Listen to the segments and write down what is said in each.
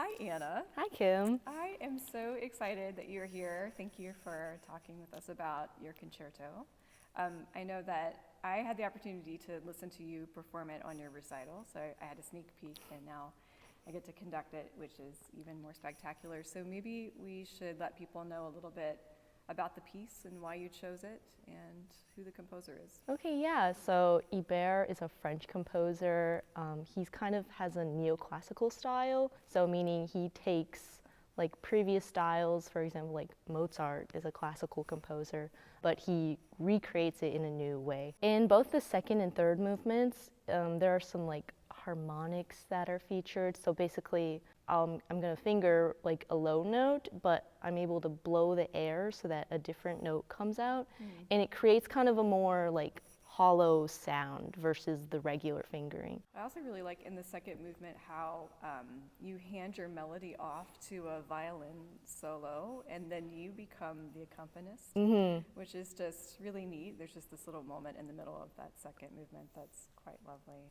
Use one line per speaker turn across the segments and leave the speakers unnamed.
Hi, Anna.
Hi, Kim.
I am so excited that you're here. Thank you for talking with us about your concerto. I know that I had the opportunity to listen to you perform it on your recital, so I had a sneak peek, and now I get to conduct it, which is even more spectacular. So maybe we should let people know a little bit about the piece and why you chose it and who the composer is.
Okay, yeah. So Ibert is a French composer. He's kind of has a neoclassical style. So meaning he takes like previous styles, for example, like Mozart is a classical composer, but he recreates it in a new way. In both the second and third movements, there are some like harmonics that are featured. So basically, I'm gonna finger like a low note, but I'm able to blow the air so that a different note comes out, and it creates kind of a more like hollow sound versus the regular fingering.
I also really like in the second movement how you hand your melody off to a violin solo and then you become the accompanist, which is just really neat. There's just this little moment in the middle of that second movement that's quite lovely.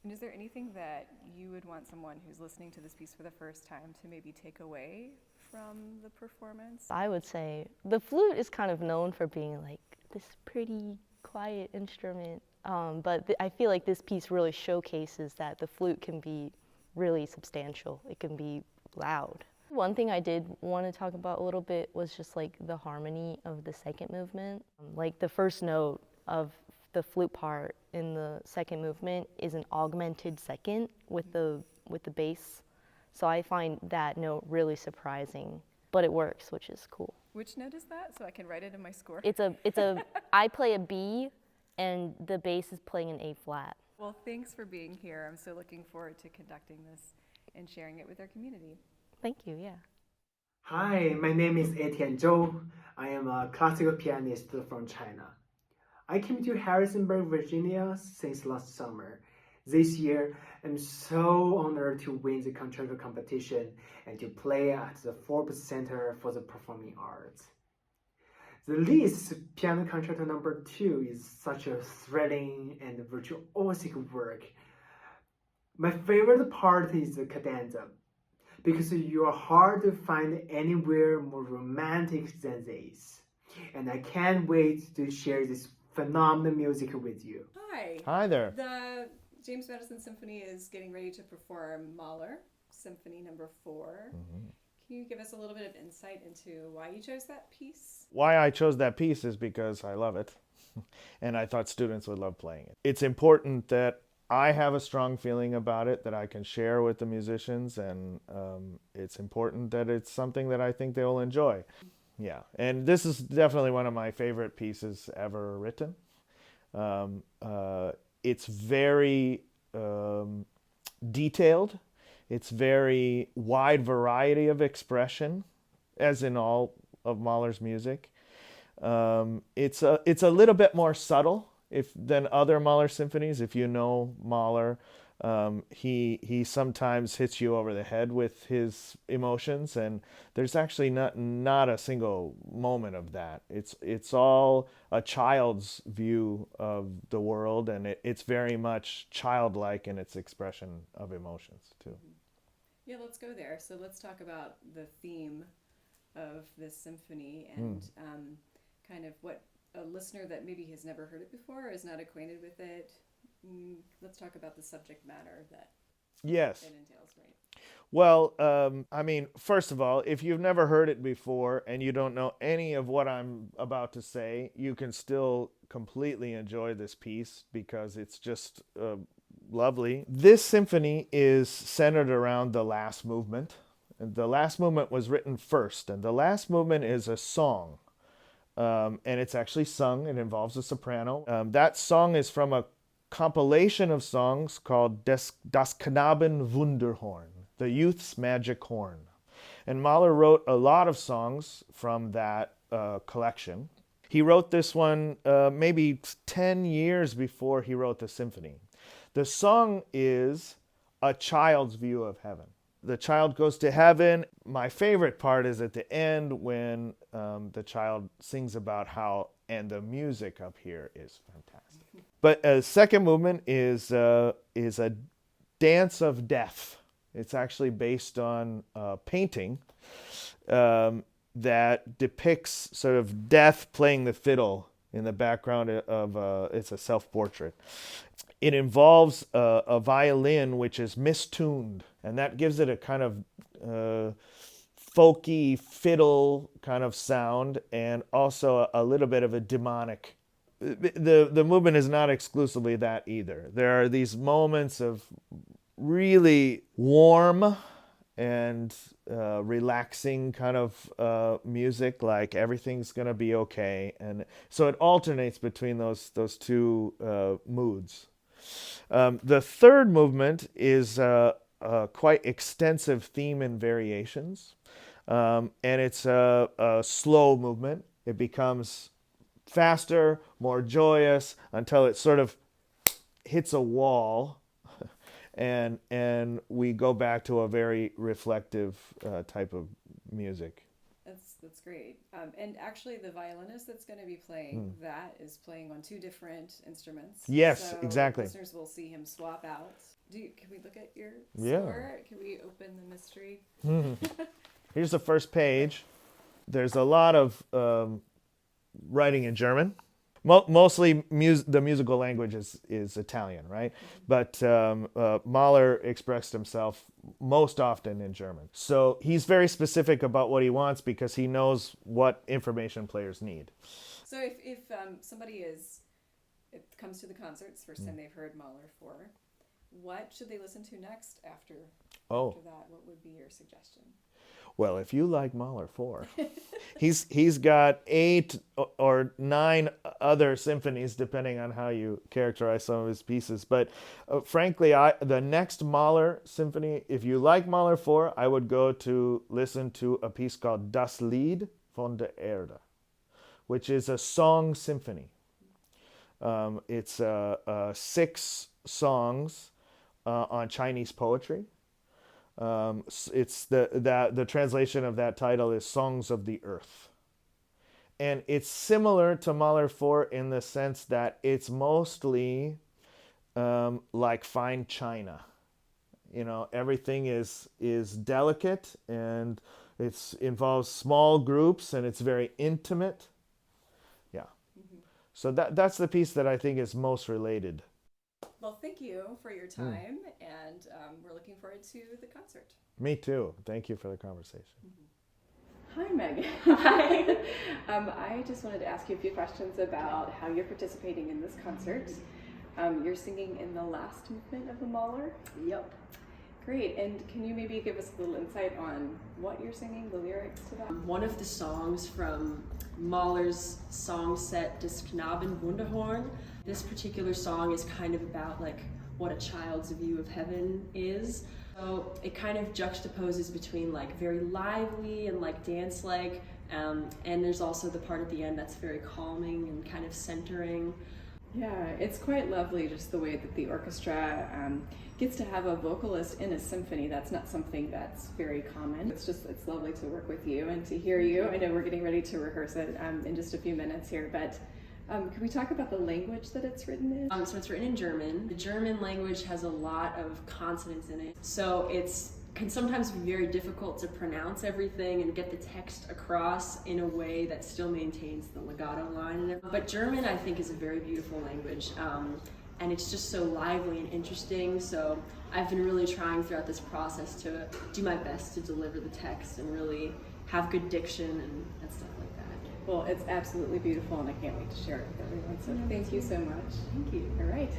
And is there anything that you would want someone who's listening to this piece for the first time to maybe take away from the performance?
I would say the flute is kind of known for being like this pretty quiet instrument, but I feel like this piece really showcases that the flute can be really substantial. It can be loud. One thing I did want to talk about a little bit was just like the harmony of the second movement. Like the first note of the flute part in the second movement is an augmented second with the bass. So I find that note really surprising, but it works, which is cool.
Which note is that, so I can write it in my score?
I play a B, and the bass is playing an A flat.
Well, thanks for being here. I'm so looking forward to conducting this and sharing it with our community.
Thank you, yeah.
Hi, my name is Etienne Zhou. I am a classical pianist from China. I came to Harrisonburg, Virginia since last summer. This year, I'm so honored to win the concerto competition and to play at the Forbes Center for the Performing Arts. The Liszt Piano Concerto No. 2 is such a thrilling and virtuosic work. My favorite part is the cadenza, because you are hard to find anywhere more romantic than this. And I can't wait to share this phenomenal music with you.
Hi.
Hi there.
The James Madison Symphony is getting ready to perform Mahler, Symphony No. 4. Can you give us a little bit of insight into why you chose that piece?
Why I chose that piece is because I love it, and I thought students would love playing it. It's important that I have a strong feeling about it that I can share with the musicians, and it's important that it's something that I think they will enjoy. Yeah, and this is definitely one of my favorite pieces ever written. It's very detailed. It's very wide variety of expression, as in all of Mahler's music. It's a little bit more subtle than other Mahler symphonies. If you know Mahler, he sometimes hits you over the head with his emotions, and there's actually not a single moment of that. It's all a child's view of the world, and it's very much childlike in its expression of emotions too.
Yeah, let's go there. So let's talk about the theme of this symphony and kind of what a listener that maybe has never heard it before or is not acquainted with it. Let's talk about the subject matter that
Yes.
it entails, right?
Well, I mean, first of all, if you've never heard it before and you don't know any of what I'm about to say, you can still completely enjoy this piece because it's just lovely. This symphony is centered around the last movement. And the last movement was written first, and the last movement is a song. And it's actually sung. It involves a soprano. That song is from a compilation of songs called Das Knaben Wunderhorn, the youth's magic horn. And Mahler wrote a lot of songs from that collection. He wrote this one maybe 10 years before he wrote the symphony. The song is a child's view of heaven. The child goes to heaven. My favorite part is at the end when the child sings about how, and the music up here is fantastic. But second movement is a dance of death. It's actually based on a painting that depicts sort of Death playing the fiddle in the background of it's a self-portrait. It involves a violin which is mistuned, and that gives it a kind of folky fiddle kind of sound, and also a little bit of a demonic. The movement is not exclusively that either. There are these moments of really warm and relaxing kind of music, like everything's gonna be okay, and so it alternates between those two moods. The third movement is quite extensive theme and variations, and it's a slow movement. It becomes faster, more joyous, until it sort of hits a wall, and we go back to a very reflective type of music.
That's great. And actually, the violinist that's going to be playing that is playing on 2 different instruments.
Yes,
so
exactly.
Listeners will see him swap out. Can we look at your
Yeah.
score? Can we open the mystery?
Here's the first page. There's a lot of writing in German. Mostly the musical language is Italian, right? But Mahler expressed himself most often in German. So he's very specific about what he wants because he knows what information players need.
So if somebody comes to the concerts, first time they've heard Mahler 4, what should they listen to next after that? What would be your suggestion?
Well, if you like Mahler 4, he's got 8 or 9 other symphonies, depending on how you characterize some of his pieces. But frankly, the next Mahler symphony, if you like Mahler 4, I would go to listen to a piece called Das Lied von der Erde, which is a song symphony. It's 6 songs on Chinese poetry. It's the translation of that title is Songs of the Earth. And it's similar to Mahler 4 in the sense that it's mostly like fine china. You know, everything is delicate, and it involves small groups, and it's very intimate. Yeah. So that's the piece that I think is most related.
Well, thank you for your time, and we're looking forward to the concert.
Me too. Thank you for the conversation.
Hi, Meghan. Hi. I just wanted to ask you a few questions about how you're participating in this concert. You're singing in the last movement of the Mahler?
Yep.
Great. And can you maybe give us a little insight on what you're singing, the lyrics to that?
One of the songs from Mahler's song set Des Knaben Wunderhorn. This particular song is kind of about like what a child's view of heaven is. So it kind of juxtaposes between like very lively and like dance-like, and there's also the part at the end that's very calming and kind of centering.
Yeah, it's quite lovely just the way that the orchestra gets to have a vocalist in a symphony. That's not something that's very common. It's lovely to work with you and to hear you. I know we're getting ready to rehearse it in just a few minutes here, but can we talk about the language that it's written in?
So it's written in German. The German language has a lot of consonants in it, so can sometimes be very difficult to pronounce everything and get the text across in a way that still maintains the legato line and everything. But German, I think, is a very beautiful language, and it's just so lively and interesting. So I've been really trying throughout this process to do my best to deliver the text and really have good diction and stuff like that.
Well, it's absolutely beautiful, and I can't wait to share it with everyone. So thank you so much.
Thank you.
All right.